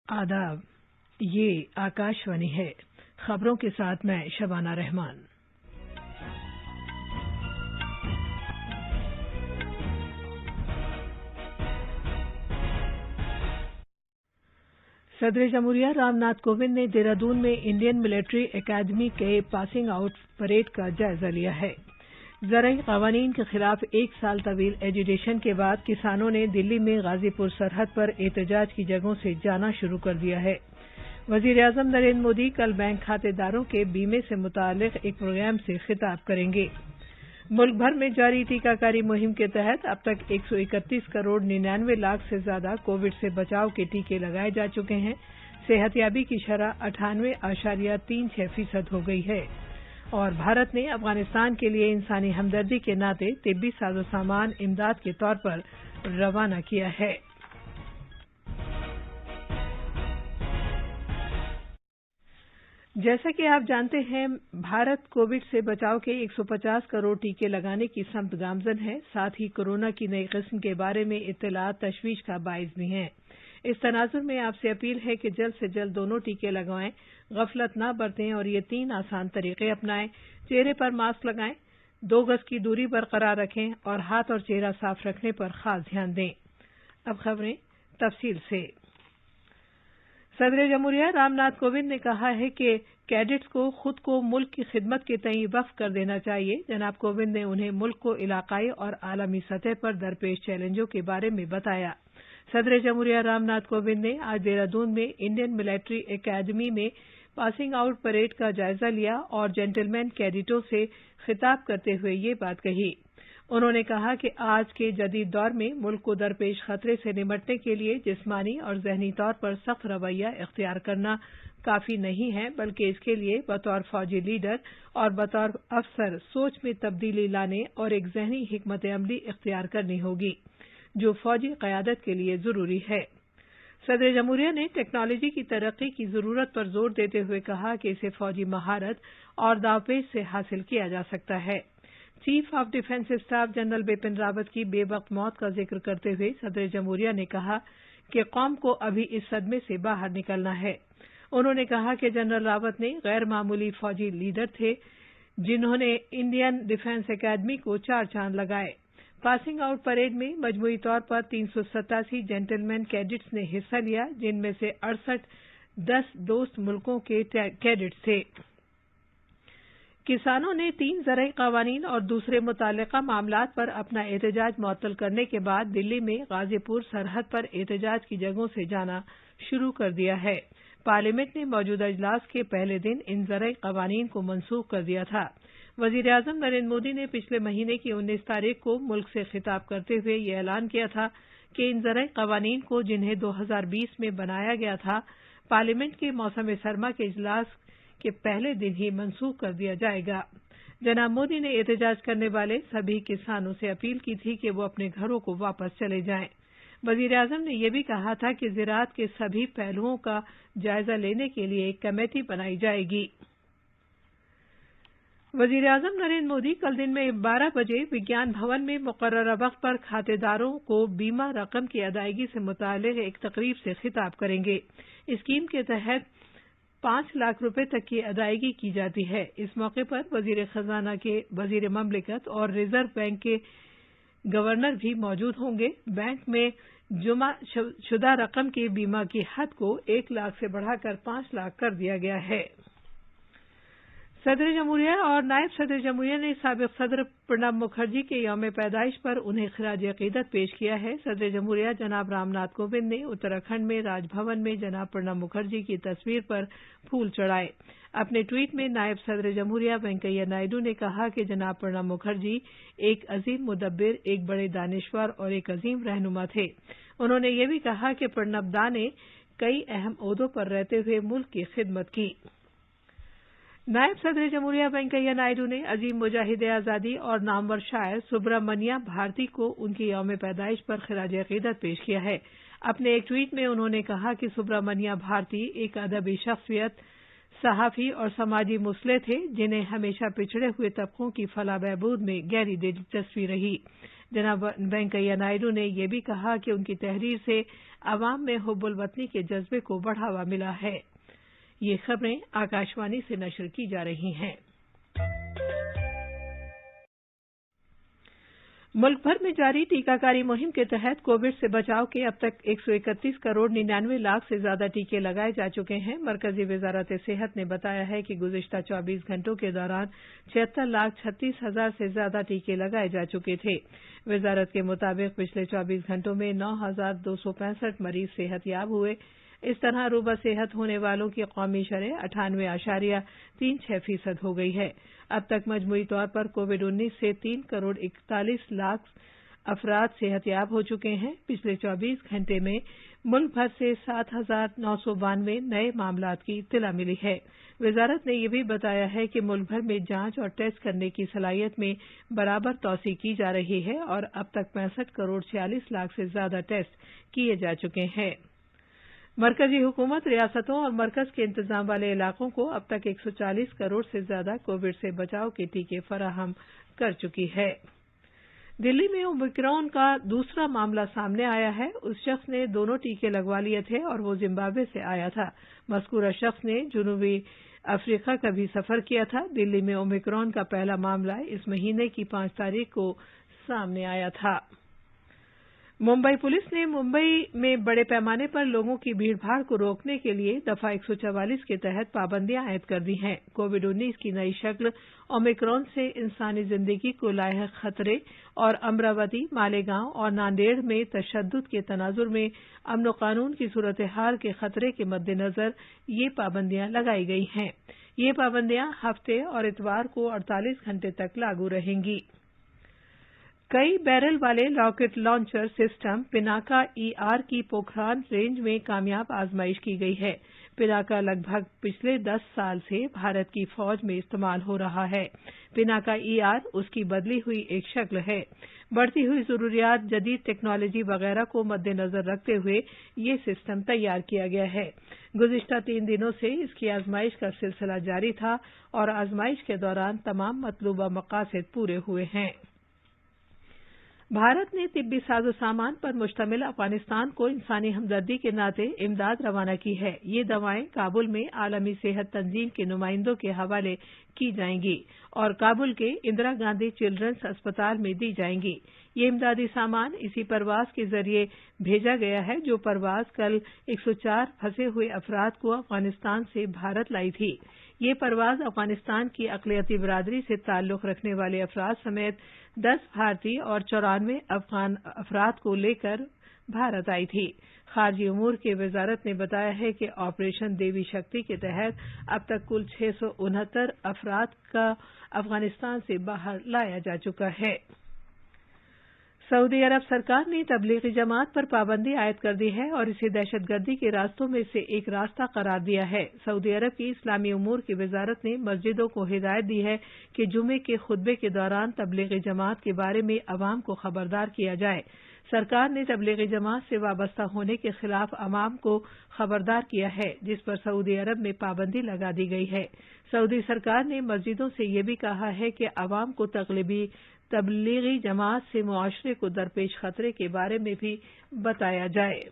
आदाब, ये आकाशवाणी है। खबरों के साथ मैं शबाना रहमान। सदर जमहूरिया रामनाथ कोविंद ने देहरादून में इंडियन मिलिट्री एकेडमी के पासिंग आउट परेड का जायजा लिया है। ज़रई क़वानीन के खिलाफ एक साल तवील एजिटेशन के बाद किसानों ने दिल्ली में गाजीपुर सरहद पर एहतजाज की जगहों से जाना शुरू कर दिया है। वज़ीर-ए-आज़म नरेंद्र मोदी कल बैंक खातेदारों के बीमे से मुताल्लिक़ एक प्रोग्राम से खिताब करेंगे। मुल्क भर में जारी टीकाकारी मुहिम के तहत अब तक 131 करोड़ 99 लाख से ज्यादा कोविड से बचाव के टीके लगाए जा चुके हैं। सेहतयाबी की शरह 98.36% हो गई है और भारत ने अफगानिस्तान के लिए इंसानी हमदर्दी के नाते तिब्बी साजो सामान इमदाद के तौर पर रवाना किया है। जैसा कि आप जानते हैं, भारत कोविड से बचाव के 150 करोड़ टीके लगाने की समत गामजन है। साथ ही कोरोना की नई किस्म के बारे में इत्तलात तशवीश का बाइस भी हैं। इस तनाजुर में आपसे अपील है कि जल्द से जल्द दोनों टीके लगवाएं, गफलत न बरतें और ये 3 आसान तरीके अपनाएं। चेहरे पर मास्क लगाएं, 2 गज की दूरी बरकरार रखें और हाथ और चेहरा साफ रखने पर खास ध्यान दें। अब खबरें तफसील से। सदर जमहूरिया रामनाथ कोविंद ने कहा है कि कैडेट्स को खुद को मुल्क की खिदमत के तईं वक्फ कर देना चाहिए। जनाब कोविंद ने उन्हें मुल्क को इलाकाई और आलमी सतह पर दरपेश चैलेंजों के बारे में बताया। सदर जमहूरिया रामनाथ कोविंद ने आज देहरादून में इंडियन मिलिट्री एकेडमी में पासिंग आउट परेड का जायजा लिया और जेंटलमैन कैडेटों से खिताब करते हुए ये बात कही। उन्होंने कहा कि आज के जदीद दौर में मुल्क को दरपेश खतरे से निमटने के लिए जिस्मानी और जहनी तौर पर सख्त रवैया इख्तियार करना काफी नहीं है, बल्कि इसके लिए बतौर फौजी लीडर और बतौर अफसर सोच में तब्दीली लाने और एक जहनी हिकमत अमली इख्तियार करनी होगी, जो फौजी क़यादत के लिए जरूरी है। सदर जमहूरिया ने टेक्नोलॉजी की तरक्की की जरूरत पर जोर देते हुए कहा कि इसे फौजी महारत और दावपेच से हासिल किया जा सकता है। Chief of defence staff general Bipin Rawat की बेवक्त मौत का जिक्र करते हुए सदर जमहूरिया ने कहा कि कौम को अभी इस सदमे से बाहर निकलना है। उन्होंने कहा कि जनरल रावत ने गैर मामूली फौजी लीडर थे, जिन्होंने इंडियन डिफेंस एकेडमी को 4 चांद लगाए। पासिंग आउट परेड में मजमूई तौर पर 387 जेंटलमैन कैडेट्स ने हिस्सा लिया, जिनमें से 68 10 दोस्त मुल्कों के कैडेट्स थे। किसानों ने 3 ज़रई क़वानीन और दूसरे मुताल्लिक़ा मामलात पर अपना एहतजाज मुअत्तल करने के बाद दिल्ली में गाजीपुर सरहद पर एहतजाज की जगहों से जाना शुरू कर दिया है। पार्लियामेंट ने मौजूदा इजलास के पहले दिन इन ज़रई क़वानीन को मनसूख कर दिया था। वज़ीर-ए-आज़म नरेंद्र मोदी ने पिछले महीने की 19 तारीख को मुल्क से खिताब करते हुए ये ऐलान किया था कि इन ज़रई क़वानीन को, जिन्हें 2020 में बनाया गया था, पार्लियामेंट के मौसम सरमा के इजलास के पहले दिन ही मनसूख कर दिया जाएगा। जनाब मोदी ने एहतजाज करने वाले सभी किसानों से अपील की थी कि वो अपने घरों को वापस चले जाएं। वज़ीर-ए-आज़म ने यह भी कहा था कि ज़राअत के सभी पहलुओं का जायजा लेने के लिए एक कमेटी बनाई जाएगी। वज़ीर-ए-आज़म नरेंद्र मोदी कल दिन में 12 बजे विज्ञान भवन में मुकर्ररा वक्त पर खातेदारों को बीमा रकम की अदायगी से मुताल्लिक़ एक तकरीब से खिताब करेंगे। इस स्कीम के तहत 5 लाख रुपए तक की अदायगी की जाती है। इस मौके पर वज़ीर खजाना के वज़ीर ममलिकत और रिजर्व बैंक के गवर्नर भी मौजूद होंगे। बैंक में जमा शुदा रकम के बीमा की हद को 1 लाख से बढ़ाकर 5 लाख कर दिया गया है। सदर जमहूरिया और नायब सदर जमहूरिया ने साबिक़ सदर प्रणब मुखर्जी के यौम पैदाइश पर उन्हें खिराज अक़ीदत पेश किया है। सदर जमहूरिया जनाब रामनाथ कोविंद ने उत्तराखंड में राजभवन में जनाब प्रणब मुखर्जी की तस्वीर पर फूल चढ़ाए। अपने ट्वीट में नायब सदर जमहूरिया वेंकैया नायडू ने कहा कि जनाब प्रणब मुखर्जी एक अजीम मुदब्बिर, एक बड़े दानिश्वर और एक अजीम रहनुमा थे। उन्होंने ये भी कहा कि प्रणब दा ने कई अहम ओहदों पर रहते हुए मुल्क की खिदमत की। नायब सदर जमहूरिया वेंकैया नायडू ने अजीम मुजाहिद आज़ादी और नामवर शायर सुब्रमण्या भारती को उनकी यौम पैदाइश पर खिराज अक़ीदत पेश किया है। अपने एक ट्वीट में उन्होंने कहा कि सुब्रमण्या भारती एक अदबी शख्सियत, सहाफ़ी और समाजी मुसलिह थे, जिन्हें हमेशा पिछड़े हुए तबकों की फलाह बहबूद में गहरी दिलचस्पी रही। जनाब वेंकैया नायडू ने यह भी कहा कि उनकी तहरीर से अवाम में हुब्बुल वतनी के जज्बे को बढ़ावा मिला है। ये खबरें आकाशवाणी से नशर की जा रही हैं। मुल्क भर में जारी टीकाकारी मुहिम के तहत कोविड से बचाव के अब तक 131 करोड़ 99 लाख से ज्यादा टीके लगाए जा चुके हैं। मरकजी वजारत सेहत ने बताया है कि गुज़िश्ता 24 घंटों के दौरान 76,36,000 से ज्यादा टीके लगाए जा चुके थे। वजारत के मुताबिक पिछले 24 घंटों में 9,265 मरीज सेहतयाब हुए। इस तरह अरूबा सेहत होने वालों की कौमी शरह 98.36% हो गई है। अब तक मजमूई तौर पर कोविड-19 से 3 करोड़ 41 लाख अफराद सेहतयाब हो चुके हैं। पिछले 24 घंटे में मुल्क भर से 7,992 नए मामलात की इत्तला मिली है। वजारत ने यह भी बताया है कि मुल्क भर में जांच और टेस्ट करने की सलाहियत में बराबर तौसी की जा रही है और अब तक 65 करोड़ 46 लाख से ज्यादा टेस्ट किए जा चुके हैं। मरकजी हुकूमत रियासतों और मरकज के इंतजाम वाले इलाकों को अब तक 140 करोड़ से ज्यादा कोविड से बचाव के टीके फराहम कर चुकी है। दिल्ली में ओमिक्रॉन का दूसरा मामला सामने आया है। उस शख्स ने दोनों टीके लगवा लिए थे और वो जिम्बाब्वे से आया था। मज़कूरा शख्स ने जुनूबी अफ्रीका का भी सफर किया था। दिल्ली में ओमिक्रॉन का पहला मामला इस महीने की 5 तारीख को सामने आया था। मुंबई पुलिस ने मुंबई में बड़े पैमाने पर लोगों की भीड़भाड़ को रोकने के लिए दफा 144 के तहत पाबंदियां आयद कर दी हैं। कोविड-19 की नई शक्ल ओमिक्रॉन से इंसानी जिंदगी को लायक खतरे और अमरावती, मालेगांव और नांदेड़ में तशद्दुद के तनाजुर में अमन कानून की सूरत हाल के खतरे के मद्देनजर ये पाबंदियां लगाई गई हैं। ये पाबंदियां हफ्ते और इतवार को 48 घंटे तक लागू रहेंगी। कई बैरल वाले rocket launcher system Pinaka ER की पोखरान रेंज में कामयाब आजमाइश की गई है। पिनाका लगभग पिछले 10 साल से भारत की फौज में इस्तेमाल हो रहा है। पिनाका ER उसकी बदली हुई एक शक्ल है। बढ़ती हुई जरूरियात, जदीद टेक्नोलॉजी वगैरह को मद्देनजर रखते हुए ये सिस्टम तैयार किया गया है। गुज़िश्ता 3 दिनों से इसकी आजमाइश का सिलसिला जारी था और आजमाइश के दौरान तमाम मतलूबा मकासद पूरे हुए हैं। भारत ने तिब्बी साजो सामान पर मुश्तमिल अफगानिस्तान को इंसानी हमदर्दी के नाते इमदाद रवाना की है। ये दवाएं काबुल में आलमी सेहत तंजीम के नुमाइंदों के हवाले की जाएंगी और काबुल के इंदिरा गांधी चिल्ड्रंस अस्पताल में दी जाएंगी। ये इमदादी सामान इसी परवाज के जरिए भेजा गया है जो परवाज कल 104 फंसे हुए अफराद को अफगानिस्तान से भारत लाई थी। ये परवाज अफगानिस्तान की अक़लियती बरादरी से ताल्लुक रखने वाले अफराद समेत 10 भारतीय और 94 अफगान अफराद को लेकर भारत आई थी। खारजी उमूर की वजारत ने बताया है कि ऑपरेशन देवी शक्ति के तहत अब तक कुल 669 अफराद का अफगानिस्तान से बाहर लाया जा चुका है। सऊदी अरब सरकार ने तबलीगी जमात पर पाबंदी आयद कर दी है और इसे दहशतगर्दी के रास्तों में से एक रास्ता करार दिया है। सऊदी अरब की इस्लामी उमूर की वजारत ने मस्जिदों को हिदायत दी है कि जुमे के खुतबे के दौरान तबलीगी जमात के बारे में अवाम को खबरदार किया जाए। सरकार ने तबलीगी जमात से वाबस्ता होने के खिलाफ अवाम को खबरदार किया है, जिस पर सऊदी अरब में पाबंदी लगा दी गई है। सऊदी सरकार ने मस्जिदों से यह भी कहा है कि अवाम को तबलीगी जमात से मुआशरे को दरपेश खतरे के बारे में भी बताया जाए।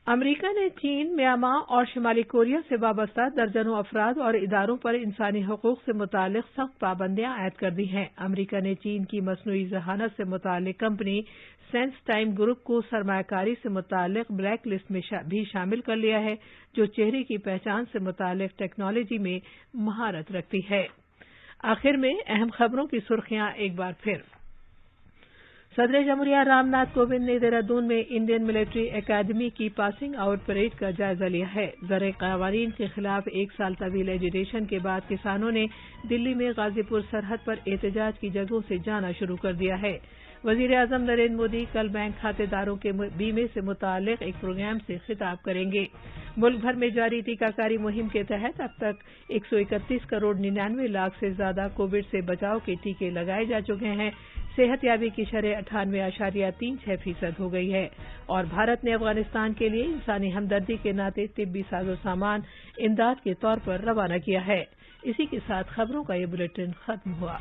अमरीका ने चीन, म्यांमा और शिमाली कोरिया से वाबस्ता दर्जनों अफराद और इदारों पर इंसानी हकूक से मुतालिक सख्त पाबंदियां आयद कर दी हैं। अमरीका ने चीन की मसनूई जहानत से मुतालिक कंपनी सेंस टाइम ग्रुप को सरमायाकारी से मुतालिक ब्लैक लिस्ट में भी शामिल कर लिया है, जो चेहरे की पहचान से मुतालिक टेक्नोलॉजी में महारत रखती है। आखिर में अहम खबरों की सुर्खियां एक बार फिर। सदर जमहूरिया रामनाथ कोविंद ने देहरादून में इंडियन मिलिट्री एकेडमी की पासिंग आउट परेड का जायजा लिया है। ज़र क़वानीन के खिलाफ 1 साल तवील एजिटेशन के बाद किसानों ने दिल्ली में गाजीपुर सरहद पर एहतजाज की जगहों से जाना शुरू कर दिया है। वज़ीर-ए-आज़म नरेंद्र मोदी कल बैंक खातेदारों के बीमे से मुताल्लिक एक प्रोग्राम से खिताब करेंगे। मुल्क भर में जारी टीकाकारी मुहिम के तहत अब तक 131 करोड़ 99 लाख से ज्यादा कोविड से बचाव के टीके लगाए जा चुके हैं। सेहतयाबी की शरह 98.36% हो गई है और भारत ने अफगानिस्तान के लिए इंसानी हमदर्दी के नाते तिब्बी साजो सामान इमदाद के तौर पर रवाना किया है। इसी के साथ खबरों का ये बुलेटिन खत्म हुआ।